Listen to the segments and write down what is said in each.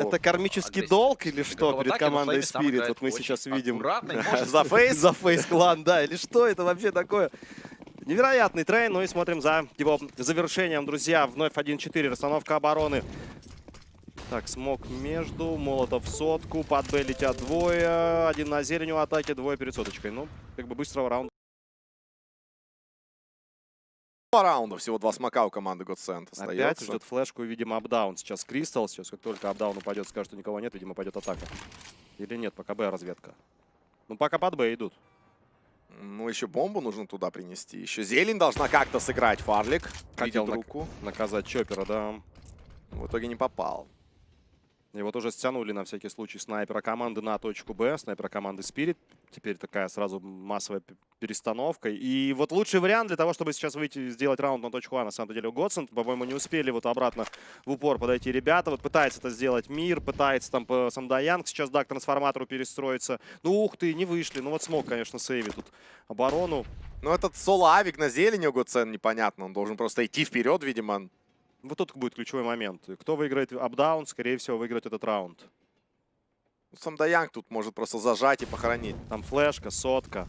Это кармический долг или что перед командой Spirit? Вот мы сейчас видим за FaZe Clan, да, или что это вообще такое? Невероятный трейн, ну и смотрим за его завершением, друзья. Вновь 1-4, расстановка обороны. Так, смог между, молотов в сотку, под Б летят двое, один на зелень у атаки, двое перед соточкой. Ну, как бы быстрого раунда. Раунда, всего 2 смока у команды Godsend остается. Опять ждет флешку, видимо, апдаун. Сейчас Кристалл, сейчас как только апдаун упадет, скажет, что никого нет, видимо, пойдет атака. Или нет, пока Б разведка. Ну, пока под Б идут. Ну, еще бомбу нужно туда принести. Еще зелень должна как-то сыграть. Фарлик Хотел наказать Чоппера, да. В итоге не попал. И вот уже стянули на всякий случай снайпера команды на точку Б, снайпера команды Spirit. Теперь такая сразу массовая перестановка. И вот лучший вариант для того, чтобы сейчас выйти и сделать раунд на точку А, на самом деле, у Godsend. По-моему, не успели вот обратно в упор подойти ребята. Вот пытается это сделать Мир, пытается там по Самдаянг сейчас, да, к трансформатору перестроиться. Ну, ух ты, не вышли. Ну вот смог, конечно, сейвить тут оборону. Ну, этот соло-авик на зелени у Godsend непонятно. Он должен просто идти вперед, видимо. Вот тут будет ключевой момент. Кто выиграет апдаун, скорее всего, выиграет этот раунд. Самдаянг тут может просто зажать и похоронить. Там флешка, сотка.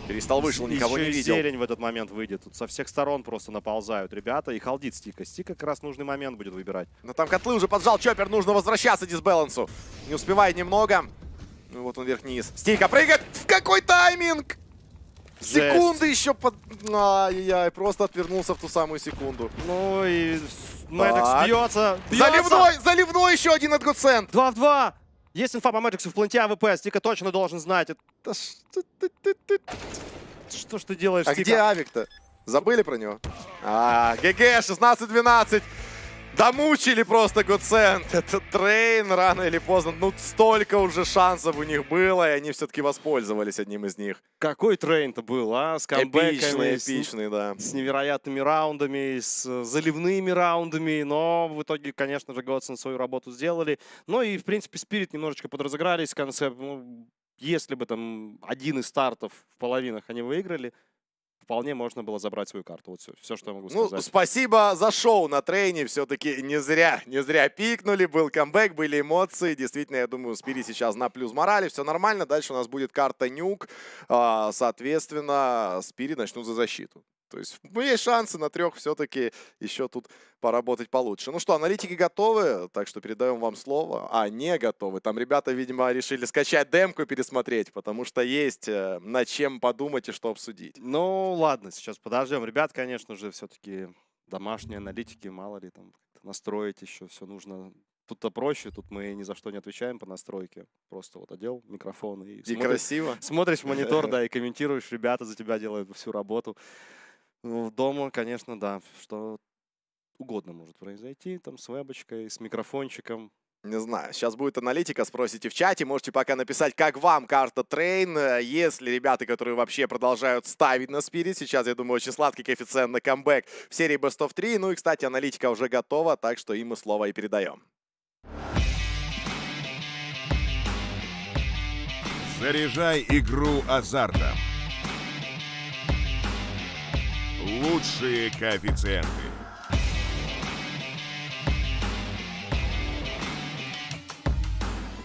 Перестал, вышел, никого не видел. Зелень в этот момент выйдет. Тут со всех сторон просто наползают ребята. И халдит Стика. Стик как раз нужный момент будет выбирать. Но там котлы уже поджал Чоппер. Нужно возвращаться дисбалансу. Не успевает немного. Ну вот он вверх-вниз. Стика прыгает. В какой тайминг? Секунды еще под... Ай-яй-яй, просто отвернулся в ту самую секунду. Ну и Мэджикс бьется. Заливной еще один от Godsend. 2 в 2. Есть инфа по Мэджиксу в планте АВП. Стика точно должен знать. Это что ж ты делаешь, А Стика? где Авик-то? Забыли про него? ГГ, 16-12. Домучили просто Godsend. Это трейн рано или поздно. Ну, столько уже шансов у них было, и они все-таки воспользовались одним из них. Какой трейн-то был, а? С камбэками, эпичный, да. С невероятными раундами, с заливными раундами. Но в итоге, конечно же, Godsend свою работу сделали. Ну и, в принципе, Spirit немножечко подразыгрались в конце. Ну, если бы там один из стартов в половинах они выиграли, вполне можно было забрать свою карту. Вот все, что я могу сказать. Ну, спасибо за шоу на трейне. Все-таки не зря пикнули. Был камбэк, были эмоции. Действительно, я думаю, Спири сейчас на плюс морали. Все нормально. Дальше у нас будет карта Нюк. Соответственно, Спири начнут за защиту. То есть есть шансы на 3 все-таки еще тут поработать получше. Ну что, аналитики готовы, так что передаем вам слово. Не готовы. Там ребята, видимо, решили скачать демку и пересмотреть, потому что есть над чем подумать и что обсудить. Ну ладно, сейчас подождем. Ребят, конечно же, все-таки домашние аналитики, мало ли там настроить еще все нужно. Тут-то проще, тут мы ни за что не отвечаем по настройке. Просто вот одел микрофон и красиво. Смотришь в монитор, да, и комментируешь. Ребята за тебя делают всю работу. Дома, конечно, да, что угодно может произойти, там с вебочкой, с микрофончиком. Не знаю, сейчас будет аналитика, спросите в чате, можете пока написать, как вам карта трейн. Если ребята, которые вообще продолжают ставить на Spirit, сейчас, я думаю, очень сладкий коэффициент на камбэк в серии Best of 3. Ну и, кстати, аналитика уже готова, так что им мы слово и передаем. Заряжай игру азартом. Лучшие коэффициенты.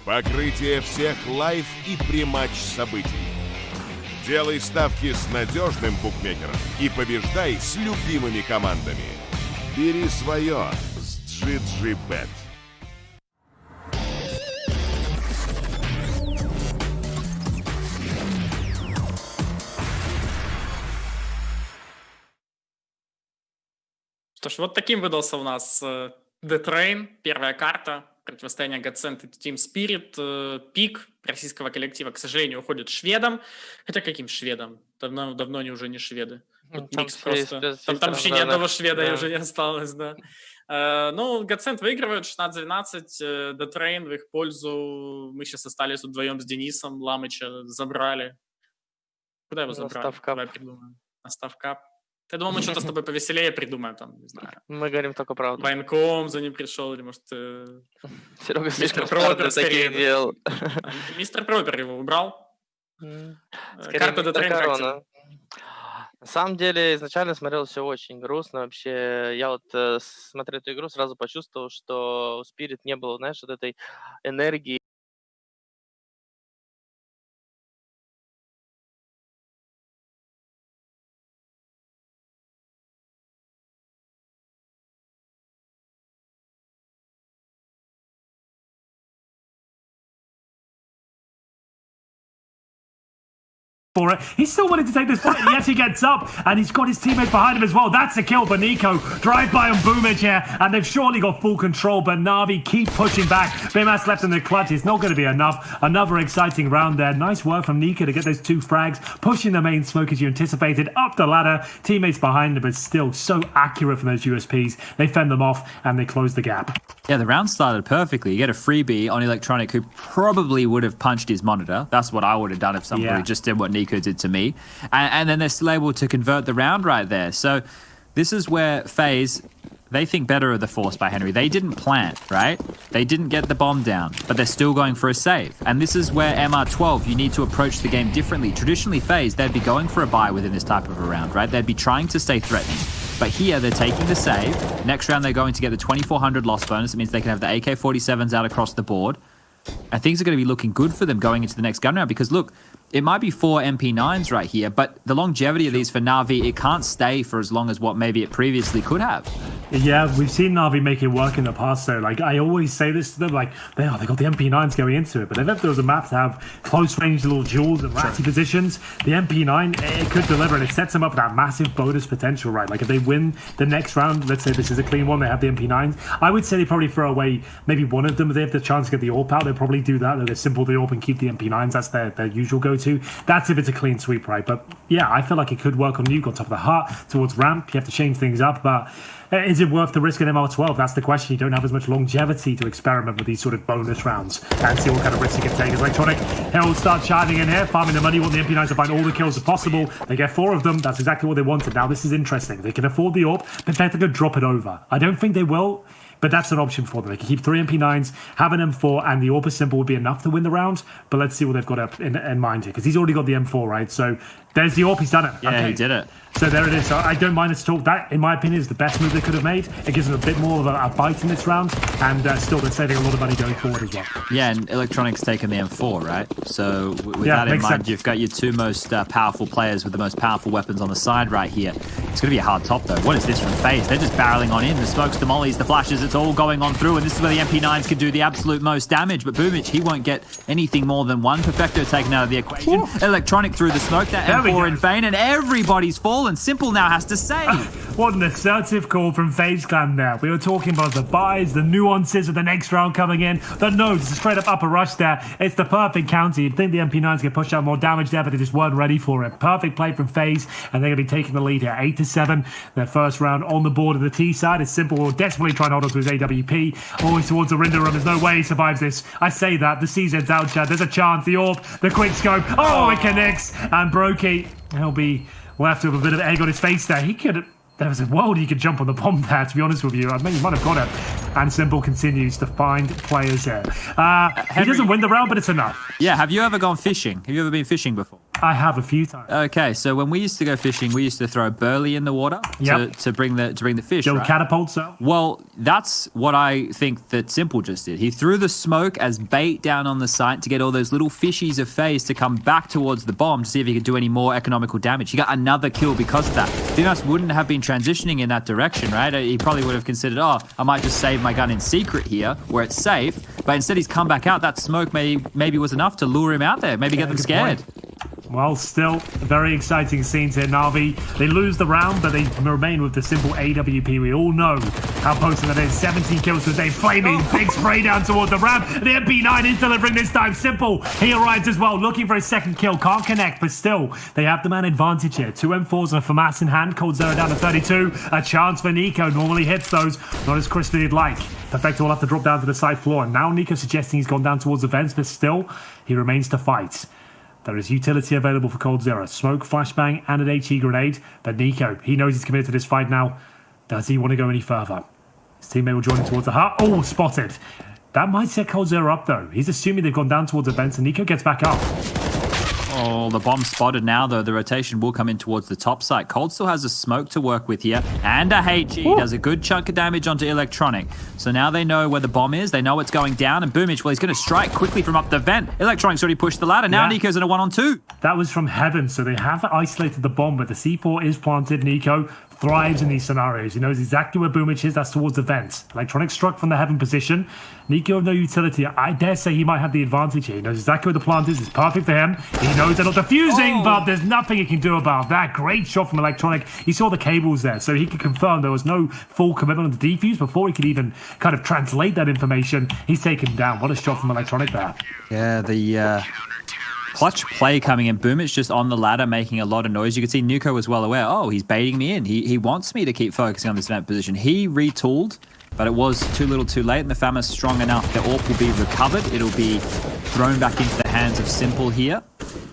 Покрытие всех лайв и прематч событий. Делай ставки с надежным букмекером и побеждай с любимыми командами. Бери свое с GGBet. Что ж, вот таким выдался у нас The Train, первая карта, противостояние Godsend и Team Spirit. Пик российского коллектива, к сожалению, уходит шведам. Хотя каким шведам? Давно они уже не шведы. Микс просто. Там вообще ни одного шведа уже не осталось, да. Ну, Godsend выигрывают 16-12, The Train в их пользу. Мы сейчас остались тут вдвоем с Денисом, Ламыча забрали. Куда его забрали? Давай придумаем. На ставкап. Я думал, мы что-то с тобой повеселее придумаем, там, не знаю. Мы говорим только правду. Вайнком за ним пришел, или, может, Серега Мистер Пропер скорее. Делал. Мистер Пропер его убрал. Карта The Train. На самом деле, изначально смотрел все очень грустно. Вообще, я вот смотря эту игру, сразу почувствовал, что у Spirit не было, знаешь, вот этой энергии. For it. He's still wanting to take this fight. Yes, he gets up, and he's got his teammates behind him as well. That's a kill for Nico. Drive by on Boomage here, and they've surely got full control, but Navi keep pushing back. Bimas left in the clutch. It's not going to be enough. Another exciting round there. Nice work from Nico to get those 2 frags, pushing the main smoke as you anticipated, up the ladder. Teammates behind him, but still so accurate from those USPs. They fend them off, and they close the gap. Yeah, the round started perfectly. You get a freebie on Electronic, who probably would have punched his monitor. That's what I would have done if somebody just did what Nico did to me. And then they're still able to convert the round right there. So this is where FaZe, they think better of the force by Henry. They didn't plant, right? They didn't get the bomb down, but they're still going for a save. And this is where MR12, you need to approach the game differently. Traditionally, FaZe, they'd be going for a buy within this type of a round, right? They'd be trying to stay threatening. But here, they're taking the save. Next round, they're going to get the 2,400 loss bonus. It means they can have the AK-47s out across the board. And things are going to be looking good for them going into the next gun round because, look, it might be 4 MP9s right here, but the longevity of these for Na'Vi, it can't stay for as long as what maybe it previously could have. Yeah, we've seen Na'Vi make it work in the past, so like I always say this to them, like they got the MP9s going into it, but if there was a map to have close range little jewels and ratty positions, the MP9, it could deliver, and it sets them up for that massive bonus potential, right? Like if they win the next round, let's say this is a clean one, they have the MP9s, I would say they probably throw away maybe one of them if they have the chance to get the AWP out. They'll probably do that. They'll simple the AWP and keep the MP9s. That's their usual go-to. That's if it's a clean sweep, right? But yeah, I feel like it could work on you. Got top of the hut towards ramp. You have to change things up, but is it worth the risk in MR12? That's the question. You don't have as much longevity to experiment with these sort of bonus rounds and see what kind of risks you can take. As Electronic, he'll start charging in here, farming the money, want the MP9s to find all the kills as possible. They get 4 of them. That's exactly what they wanted. Now this is interesting. They can afford the AWP, but they're going to drop it over. I don't think they will, but that's an option for them. They can keep 3 MP9s, have an M4, and the AWP symbol would be enough to win the round. But let's see what they've got in mind here, because he's already got the M4, right? So there's the AWP. He's done it. Yeah, okay. He did it. So there it is. So I don't mind this talk. That, in my opinion, is the best move they could have made. It gives them a bit more of a bite in this round, and still they're saving a lot of money going forward as well. Yeah, and Electronic's taken the M4, right? So with that in mind, you've got your 2 most powerful players with the most powerful weapons on the side right here. It's going to be a hard top, though. What is this from FaZe? They're just barreling on in. The smokes, the mollies, the flashes, it's all going on through, and this is where the MP9s can do the absolute most damage. But Boomage, he won't get anything more than 1 Perfecto taken out of the equation. Ooh. Electronic through the smoke, that M4 in vain, and everybody's fallen. Simple now has to save. What an assertive call from FaZe Clan there. We were talking about the buys, the nuances of the next round coming in, the nodes, the straight up upper rush there. It's the perfect counter. You'd think the MP9s get pushed out more damage there, but they just weren't ready for it. Perfect play from FaZe, and they're going to be taking the lead here. 8-7. Their first round on the board of the T side. It's Simple will desperately try and hold on to his AWP. Always towards the window room. There's no way he survives this. I say that. The CZ's out, Chad. There's a chance. The AWP, the quick scope. Oh, it connects. And Brokey, he'll be left with a bit of egg on his face there. He could... There was a world he could jump on the bomb there, to be honest with you. I mean, he might have got it. And Simple continues to find players here. He doesn't win the round, but it's enough. Yeah, have you ever gone fishing? Have you ever been fishing before? I have a few times. Okay, so when we used to go fishing, we used to throw burley in the water to bring the fish. Little right? catapult, so? Well, that's what I think that Simple just did. He threw the smoke as bait down on the site to get all those little fishies of FaZe to come back towards the bomb to see if he could do any more economical damage. He got another kill because of that. Dimas wouldn't have been transitioning in that direction, right? He probably would have considered, oh, I might just save my gun in secret here where it's safe. But instead he's come back out. That smoke maybe was enough to lure him out there, maybe get them scared. Point. Well, still very exciting scenes here. Na'Vi, they lose the round, but they remain with the Simple AWP. We all know how potent that is. 17 kills today. Flaming, big spray down towards the ramp. The MP9 is delivering this time. Simple, he arrives as well, looking for his second kill. Can't connect, but still, they have the man advantage here. 2 M4s and a FAMAS in hand. coldzera down to 32. A chance for Nico. Normally hits those. Not as crisply as he'd like. Perfecto will have to drop down to the side floor. And now Nico suggesting he's gone down towards the vents, but still, he remains to fight. There is utility available for coldzera. Smoke, flashbang, and an HE grenade. But Nico, he knows he's committed to this fight now. Does he want to go any further? His teammate will join him towards the hut. Oh, spotted. That might set coldzera up, though. He's assuming they've gone down towards the vents, and Nico gets back up. Oh, the bomb spotted now, though. The rotation will come in towards the top side. Cold still has a smoke to work with here. And a HE does a good chunk of damage onto Electronic. So now they know where the bomb is. They know it's going down. And Boomich, well, he's going to strike quickly from up the vent. Electronic's already pushed the ladder. Now Nico's in a 1-on-2. That was from heaven, so they have isolated the bomb, but the C4 is planted. Nico thrives in these scenarios. He knows exactly where Boomich is. That's towards the vent. Electronic struck from the heaven position. Nico, no utility. I dare say he might have the advantage here. He knows exactly where the plant is. It's perfect for him. He knows they're not defusing, but there's nothing he can do about that. Great shot from Electronic. He saw the cables there, so he could confirm there was no full commitment on the defuse before he could even kind of translate that information. He's taken down. What a shot from Electronic there. Yeah, the clutch play coming in. Boomich just on the ladder making a lot of noise. You can see Nuko was well aware. Oh, he's baiting me in. He wants me to keep focusing on this vent position. He retooled, but it was too little too late, and the FAMA's strong enough. The AWP will be recovered. It'll be thrown back into the hands of Simple here.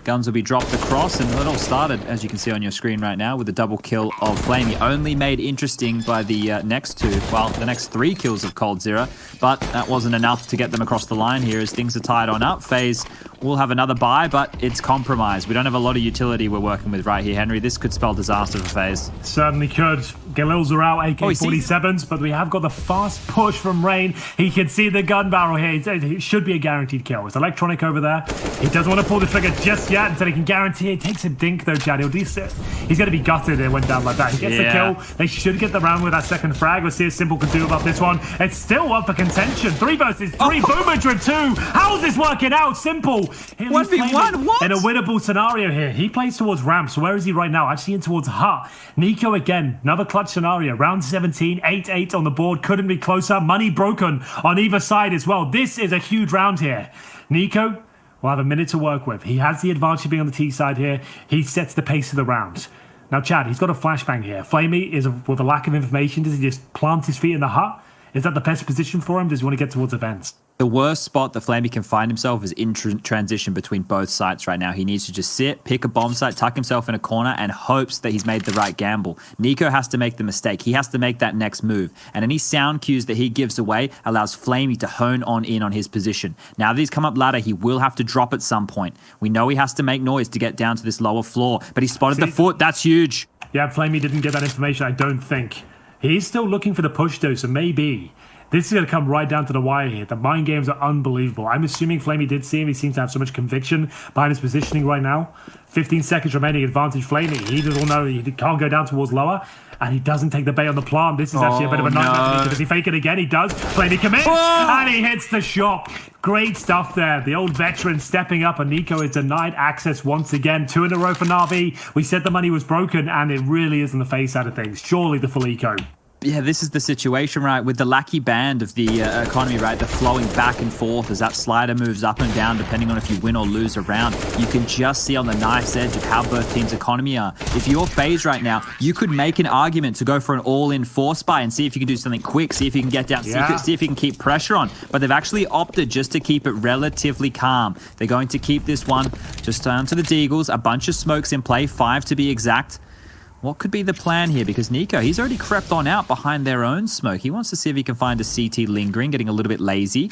Guns will be dropped across, and it all started, as you can see on your screen right now, with the double kill of Flamey. Only made interesting by the next three kills of coldzera, but that wasn't enough to get them across the line here as things are tied on up. FaZe will have another buy, but it's compromised. We don't have a lot of utility we're working with right here, Henry. This could spell disaster for FaZe. Certainly could. Galils are out, AK-47s, but we have got the fast push from Rain. He can see the gun barrel here. It should be a guaranteed kill. It's Electronic over there. He doesn't want to pull the trigger just yet until he can guarantee it. Takes a dink though, Chad. He's going to be gutted it went down like that. He gets the kill. They should get the round with that second frag. Let's see if Simple can do about this one. It's still up for contention. 3 versus 3. Boomage with 2. How's this working out? Simple. 1v1, what? In a winnable scenario here. He plays towards ramp. So where is he right now? Actually in towards hut. Nico again. Another clutch scenario. Round 17. 8-8 on the board. Couldn't be closer. Money broken on either side as well. This is a huge round here. Nico will have a minute to work with. He has the advantage of being on the T side here. He sets the pace of the round. Now, Chad, he's got a flashbang here. Flamey is with a lack of information. Does he just plant his feet in the hut? Is that the best position for him? Does he want to get towards events? The worst spot that Flamey can find himself is in transition between both sites right now. He needs to just sit, pick a bomb site, tuck himself in a corner, and hopes that he's made the right gamble. Nico has to make the mistake. He has to make that next move. And any sound cues that he gives away allows Flamey to hone in on his position. Now that he's come up ladder, he will have to drop at some point. We know he has to make noise to get down to this lower floor, but he spotted the foot. That's huge. Yeah, Flamey didn't get that information, I don't think. He's still looking for the push, though, so maybe this is going to come right down to the wire here. The mind games are unbelievable. I'm assuming Flamey did see him. He seems to have so much conviction behind his positioning right now. 15 seconds remaining, advantage Flamey. He doesn't know he can't go down towards lower, and he doesn't take the bait on the plant. This is actually a bit of a nightmare. Does he fake it again? He does. Flamey commits, and he hits the shot. Great stuff there. The old veteran stepping up, and Nico is denied access once again. 2 in a row for NAVI. We said the money was broken, and it really is on the FaZe side of things. Surely the full eco. Yeah, this is the situation, right? With the lackey band of the economy, right? The flowing back and forth as that slider moves up and down, depending on if you win or lose a round. You can just see on the knife's edge of how both teams' economy are. If you're FaZe right now, you could make an argument to go for an all-in force buy and see if you can do something quick, see if you can get down secret, see if you can keep pressure on. But they've actually opted just to keep it relatively calm. They're going to keep this one just down to the Deagles. A bunch of smokes in play, 5 to be exact. What could be the plan here? Because Nico, he's already crept on out behind their own smoke. He wants to see if he can find a CT lingering, getting a little bit lazy.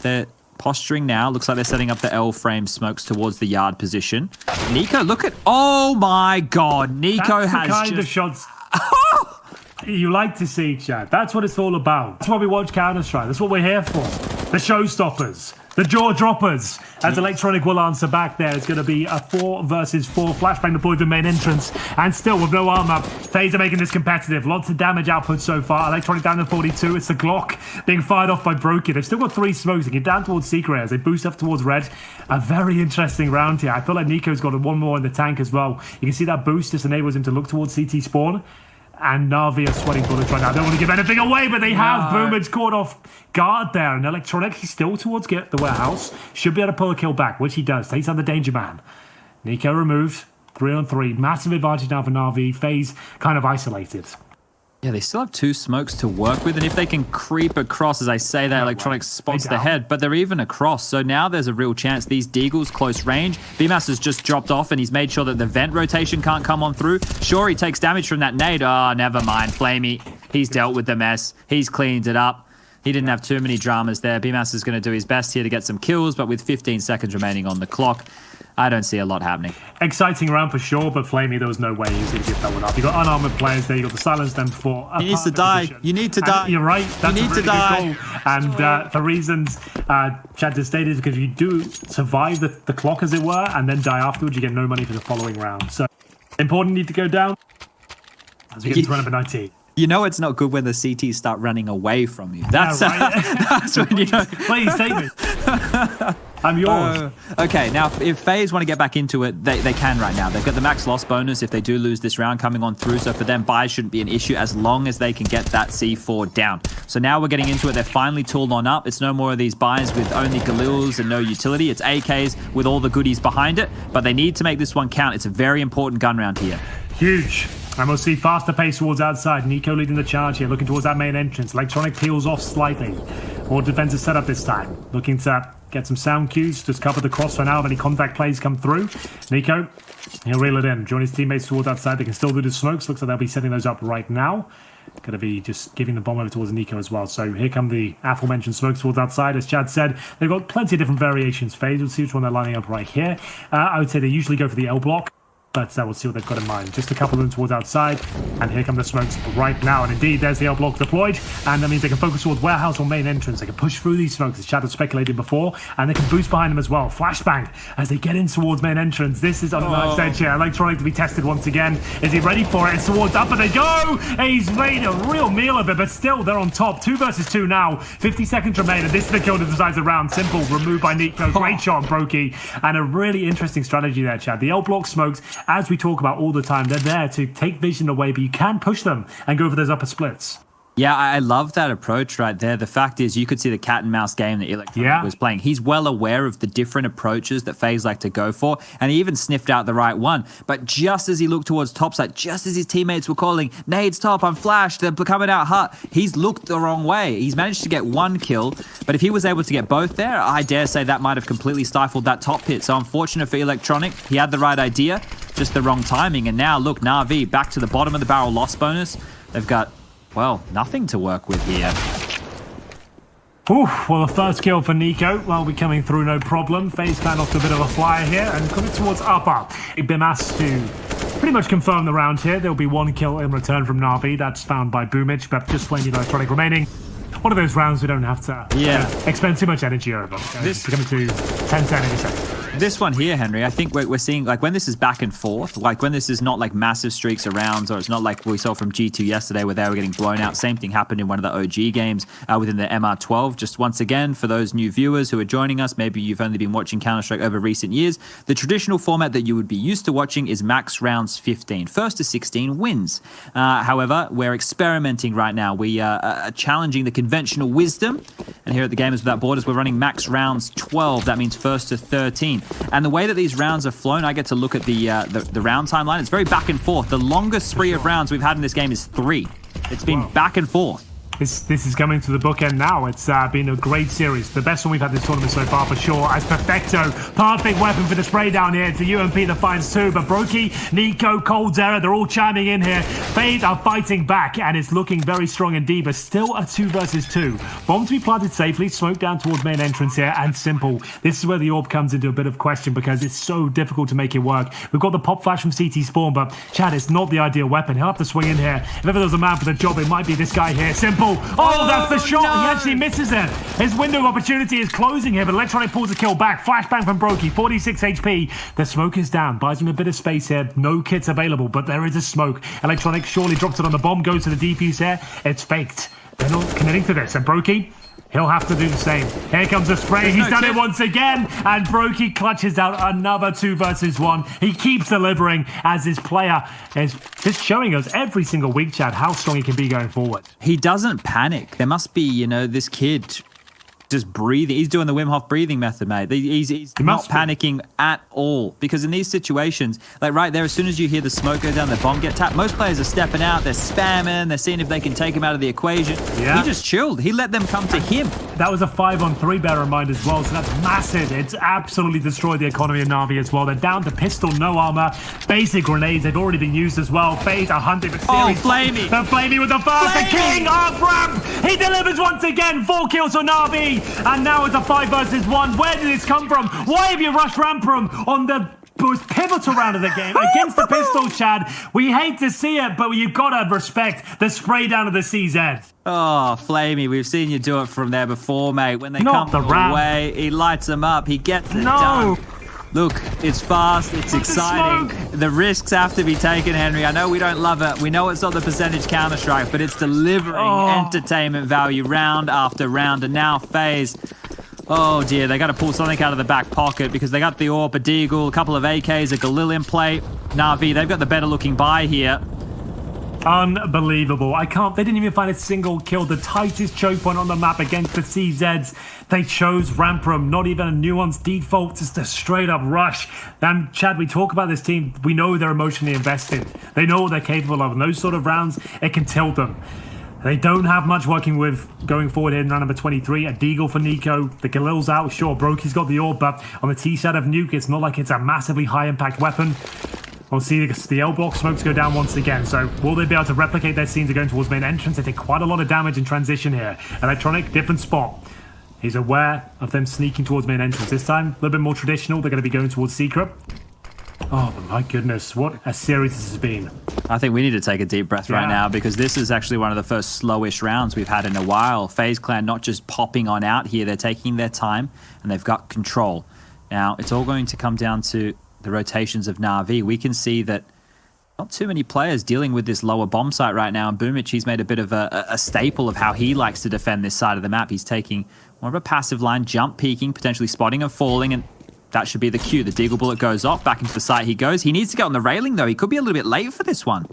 They're posturing now. Looks like they're setting up the L-frame smokes towards the yard position. Nico, look at... Oh my God. Nico That's has the kind of shots you like to see, Chad. That's what it's all about. That's why we watch Counter-Strike. That's what we're here for. The showstoppers. The jaw droppers. As Electronic will answer back there. It's going to be a 4 versus 4 flashbang deployed for main entrance. And still with no armor. FaZe are making this competitive. Lots of damage output so far. Electronic down to 42. It's the Glock being fired off by Broken. They've still got 3 smokes. They get down towards Secret as they boost up towards Red. A very interesting round here. I feel like Nico's got 1 more in the tank as well. You can see that boost just enables him to look towards CT spawn. And NAVI are sweating bullets right now. They don't want to give anything away, but they have. Boomage caught off guard there. And Electronic, he's still towards the warehouse. Should be able to pull a kill back, which he does. Takes out the danger man. Nico removed. 3 on 3. Massive advantage now for NAVI. FaZe kind of isolated. Yeah, they still have 2 smokes to work with, and if they can creep across, as I say that, Electronic spots the head, but they're even across, so now there's a real chance. These Deagles close range. BMAS has just dropped off, and he's made sure that the vent rotation can't come on through. Sure, he takes damage from that nade. Oh, never mind. Flamey, he's dealt with the mess. He's cleaned it up. He didn't have too many dramas there. BMAS is going to do his best here to get some kills, but with 15 seconds remaining on the clock, I don't see a lot happening. Exciting round for sure, but Flamey, there was no way he was going to give that one up. You got unarmored players there. You got the silence them for. He needs to die. You need to die. You're right. That's you need a really to die. good call. And for reasons Chad just stated, because you do survive the clock, as it were, and then die afterwards, you get no money for the following round. So important need to go down as we get to run up at 19. You know it's not good when the CTs start running away from you. That's, that's when you know. Please take me. I'm yours. Okay, now if FaZe want to get back into it, they can right now. They've got the max loss bonus if they do lose this round coming on through. So for them, buys shouldn't be an issue as long as they can get that C4 down. So now we're getting into it. They're finally tooled on up. It's no more of these buys with only Galils and no utility. It's AKs with all the goodies behind it. But they need to make this one count. It's a very important gun round here. Huge. And we'll see faster pace towards outside. Nico leading the charge here, looking towards that main entrance. Electronic peels off slightly. More defensive setup this time. Looking to get some sound cues. Just cover the cross for now if any contact plays come through. Nico, he'll reel it in. Join his teammates towards outside. They can still do the smokes. Looks like they'll be setting those up right now. Going to be just giving the bomb over towards Nico as well. So here come the aforementioned smokes towards outside. As Chad said, they've got plenty of different variations. FaZe, we'll see which one they're lining up right here. I would say they usually go for the L block. But we'll see what they've got in mind. Just a couple of them towards outside. And here come the smokes right now. And indeed, there's the L block deployed. And that means they can focus towards warehouse or main entrance. They can push through these smokes, as Chad had speculated before. And they can boost behind them as well. Flashbang as they get in towards main entrance. This is on the knife's edge here. Electronic to be tested once again. Is he ready for it? It's towards up and they go. He's made a real meal of it. But still, they're on top. 2 versus 2 now. 50 seconds remain. And this is the kill that decides the round. Simple. Removed by Nico. Great shot on Brokey. And a really interesting strategy there, Chad. The L block smokes, as we talk about all the time, they're there to take vision away, but you can push them and go for those upper splits. Yeah, I love that approach right there. The fact is, you could see the cat and mouse game that Electronic was playing. He's well aware of the different approaches that FaZe like to go for, and he even sniffed out the right one. But just as he looked towards top side, just as his teammates were calling, "Nades top, I'm flashed, they're coming out hot," he's looked the wrong way. He's managed to get 1 kill, but if he was able to get both there, I dare say that might have completely stifled that top pit. So unfortunate for Electronic. He had the right idea, just the wrong timing. And now, look, NAVI back to the bottom of the barrel loss bonus. They've got, well, nothing to work with here. Oof, well, the first kill for Nico. Well, we're coming through no problem. FaZe Clan off to a bit of a flyer here and coming towards upper. Been asked to pretty much confirm the round here. There'll be 1 kill in return from NAVI. That's found by Boomich, but just playing Electronic remaining. One of those rounds we don't have to expend too much energy over. This is coming to 10-10 in a second. This one here, Henry, I think we're seeing, like, when this is back and forth, like when this is not like massive streaks of rounds, or it's not like we saw from G2 yesterday where they were getting blown out. Same thing happened in one of the OG games within the MR12. Just once again, for those new viewers who are joining us, maybe you've only been watching Counter-Strike over recent years, the traditional format that you would be used to watching is max rounds 15. First to 16 wins. However, we're experimenting right now. We are challenging the conventional wisdom. And here at the Gamers Without Borders, we're running max rounds 12. That means first to 13. And the way that these rounds are flown, I get to look at the round timeline. It's very back and forth. The longest spree of rounds we've had in this game is 3. It's been back and forth. This is coming to the bookend now. It's been a great series. The best one we've had this tournament so far, for sure. As Perfecto, perfect weapon for the spray down here. It's the UMP that finds 2. But Brokey, Nico, Coldzera, they're all chiming in here. FaZe are fighting back, and it's looking very strong indeed, but still a 2 versus 2. Bomb to be planted safely, smoke down towards main entrance here, and Simple. This is where the orb comes into a bit of question because it's so difficult to make it work. We've got the pop flash from CT Spawn, but Chad, it's not the ideal weapon. He'll have to swing in here. If ever there's a man for the job, it might be this guy here. Simple. Oh, that's the shot. No. He actually misses it. His window of opportunity is closing here, but Electronic pulls the kill back. Flashbang from Brokey, 46 HP. The smoke is down. Buys him a bit of space here. No kits available, but there is a smoke. Electronic surely drops it on the bomb, goes to the defuse here. It's faked. They're not committing to this. And Brokey, he'll have to do the same. Here comes the spray. He's done it once again. And Brokey clutches out another 2 versus 1. He keeps delivering as his player is just showing us every single week, Chad, how strong he can be going forward. He doesn't panic. There must be, you know, this kid just breathing. He's doing the Wim Hof breathing method, mate. He's not panicking at all. Because in these situations, like right there, as soon as you hear the smoke go down, the bomb get tapped, most players are stepping out, they're spamming, they're seeing if they can take him out of the equation. Yeah. He just chilled. He let them come to him. That was a 5-on-3, bear in mind as well, so that's massive. It's absolutely destroyed the economy of Na'Vi as well. They're down to pistol, no armor, basic grenades. They've already been used as well. FaZe are hunting for series. Flamey. And Flamey with the first, the king off ramp. He delivers once again. 4 kills for Na'Vi, and now it's a 5 versus 1. Where did this come from? Why have you rushed Ramperum on the most pivotal round of the game against the pistol, Chad? We hate to see it, but you've got to respect the spray down of the CZ. Oh, Flamey, we've seen you do it from there before, mate. When they Not come the ramp. away, he lights them up. He gets it done. Look, it's fast, it's exciting. The risks have to be taken, Henry. I know we don't love it. We know it's not the percentage Counter-Strike, but it's delivering entertainment value round after round. And now FaZe, oh dear, they got to pull something out of the back pocket because they got the AWP, a Deagle, a couple of AKs, a Galil in play. Na'Vi, they've got the better looking buy here. Unbelievable. They didn't even find a single kill. The tightest choke point on the map against the CZs. They chose Ramperum, not even a nuanced default, just a straight up rush. And Chad, we talk about this team, we know they're emotionally invested. They know what they're capable of, and those sort of rounds, it can tilt them. They don't have much working with going forward here in round number 23. A Deagle for Nico. The Galil's out, sure. Broky's got the AWP, but on the T side of Nuke, it's not like it's a massively high impact weapon. We'll see the L block smokes go down once again. So will they be able to replicate their scenes of going towards main entrance? They take quite a lot of damage in transition here. Electronic, different spot. He's aware of them sneaking towards main entrance. This time, a little bit more traditional. They're going to be going towards secret. Oh my goodness, what a series this has been. I think we need to take a deep breath right now because this is actually one of the first slowish rounds we've had in a while. FaZe Clan not just popping on out here, they're taking their time and they've got control. Now, it's all going to come down to the rotations of Na'Vi. We can see that not too many players dealing with this lower bomb site right now, and Boomich, he's made a bit of a staple of how he likes to defend this side of the map. He's taking more of a passive line, jump peeking, potentially spotting and falling, and that should be the cue. The Deagle bullet goes off, back into the site he goes. He needs to get on the railing though. He could be a little bit late for this one.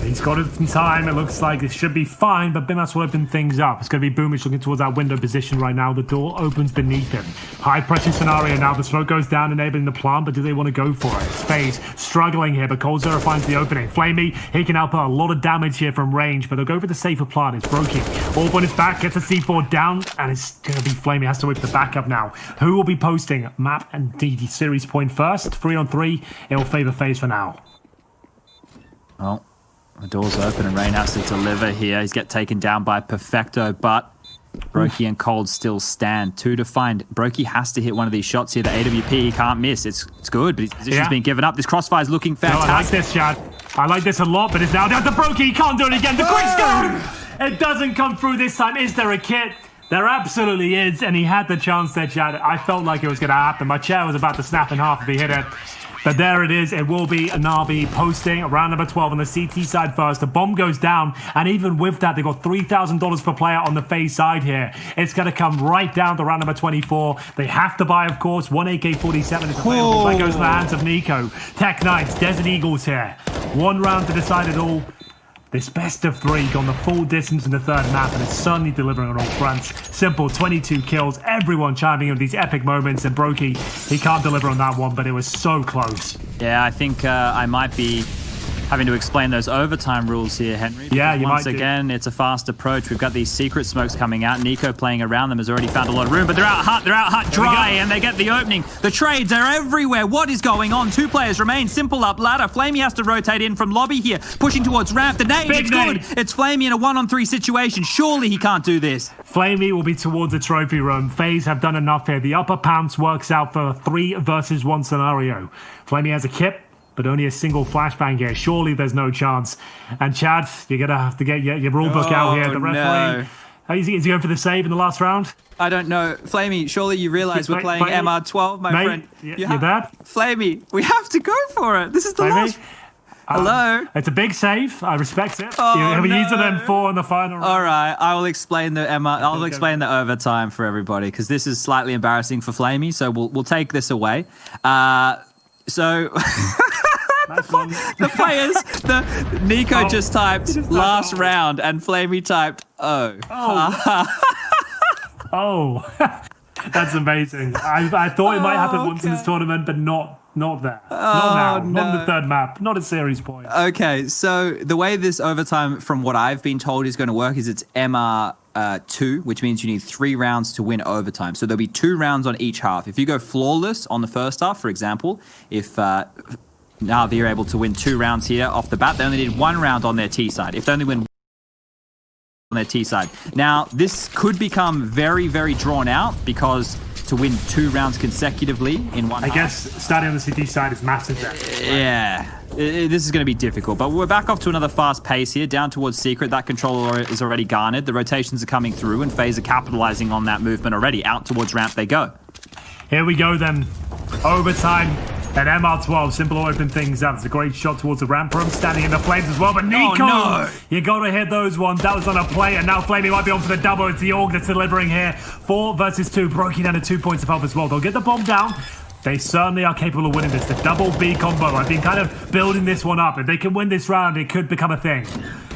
He's got it in time. It looks like it should be fine, but Bimas will open things up. It's going to be Boomich looking towards that window position right now. The door opens beneath him. High pressure scenario now. The smoke goes down, enabling the plant, but do they want to go for it? It's FaZe struggling here, but coldzera finds the opening. Flamey, he can output a lot of damage here from range, but they'll go for the safer plant. It's Brokey. Orb on his back, gets a C4 down, and it's going to be Flamey. Has to wait for the backup now. Who will be posting map and DD series point first? 3-on-3. It will favor FaZe for now. Well, the door's open and Rain has to deliver here. He's get taken down by Perfecto, but Brokey and Cold still stand. 2 to find. Brokey has to hit one of these shots here. The AWP he can't miss. It's good, but his position's been given up. This crossfire's looking fantastic. No, I like this, Chad. I like this a lot, but it's now down to Brokey. He can't do it again. The quick scope! It doesn't come through this time. Is there a kit? There absolutely is, and he had the chance there, Chad. I felt like it was going to happen. My chair was about to snap in half if he hit it. But there it is. It will be a Na'Vi posting round number 12 on the CT side first. The bomb goes down, and even with that, they've got $3,000 per player on the FaZe side here. It's going to come right down to round number 24. They have to buy, of course, one AK-47 is available. That goes in the hands of Nico. Tech Knights, Desert Eagles here. One round to decide it all. This best of 3 gone the full distance in the third map, and it's certainly delivering on all fronts. Simple, 22 kills, everyone chiming in with these epic moments, and Brokey, he can't deliver on that one, but it was so close. Yeah, I think I might be having to explain those overtime rules here, Henry. Yeah, you once might again, it's a fast approach. We've got these secret smokes coming out. Nico playing around them has already found a lot of room, but they're out hot, dry, and they get the opening. The trades are everywhere. What is going on? 2 players remain. Simple up ladder. Flamey has to rotate in from lobby here, pushing towards ramp. The nade, it's good. It's Flamey in a 1-on-3 situation. Surely he can't do this. Flamey will be towards the trophy room. FaZe have done enough here. The upper pants works out for a 3 versus 1 scenario. Flamey has a kip, but only a single flashbang here. Surely there's no chance. And Chad, you're going to have to get your rule book out here. The referee, is he going for the save in the last round? I don't know. Flamey, surely you realize we're playing MR12, my friend. You're there? Flamey, we have to go for it. This is the last... Hello? It's a big save. I respect it. Oh, we used them 4 in the final round. All right, I will explain the I'll explain the overtime for everybody because this is slightly embarrassing for Flamey, so we'll take this away. So the players, Nico just typed last round and Flamey typed Oh, that's amazing. I thought it might happen once in this tournament, but not there. Not now. Not in the third map. Not at series point. Okay, so the way this overtime, from what I've been told, is going to work is it's MR2, which means you need 3 rounds to win overtime. So there'll be 2 rounds on each half. If you go flawless on the first half, for example, if NAVI are able to win 2 rounds here off the bat, they only need 1 round on their T side. If they only win on their T side. Now, this could become very, very drawn out because to win 2 rounds consecutively in one I guess starting on the CT side is massive there. Yeah. This is going to be difficult, but we're back off to another fast pace here, down towards Secret. That control is already garnered. The rotations are coming through, and FaZe are capitalizing on that movement already. Out towards ramp they go. Here we go then. Overtime at MR12. Simple will open things up. It's a great shot towards the ramp room. Standing in the flames as well. But Nico, no. You got to hit those ones. That was on a play. And now Flamey might be on for the double. It's the Org that's delivering here. 4 versus 2. Broken down to 2 points of help as well. They'll get the bomb down. They certainly are capable of winning this. The double B combo. I've been kind of building this one up. If they can win this round, it could become a thing.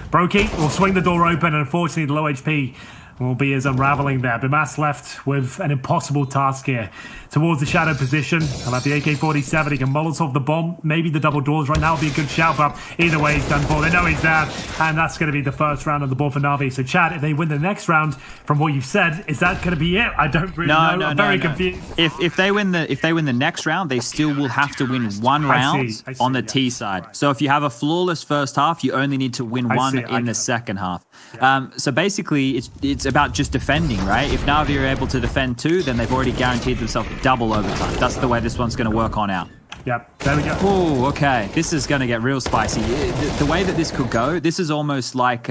Brokey will swing the door open. And unfortunately, the low HP will be as unraveling there. Bimas left with an impossible task here. Towards the shadow position. He'll have the AK-47. He can Molotov the bomb. Maybe the double doors right now will be a good shout, but either way, he's done for. They know he's there. And that's going to be the first round on the board for NAVI. So, Chad, if they win the next round, from what you've said, is that going to be it? I don't really know. I'm very confused. If they win the next round, they still will have to win 1 round I see, on the T side. Right. So if you have a flawless first half, you only need to win 1 in the second half. Yeah. So basically, it's about just defending, right? If NAVI are able to defend 2, then they've already guaranteed themselves double overtime. That's the way this one's going to work on out. Yep, there we go. Oh, okay. This is going to get real spicy. The way that this could go, this is almost like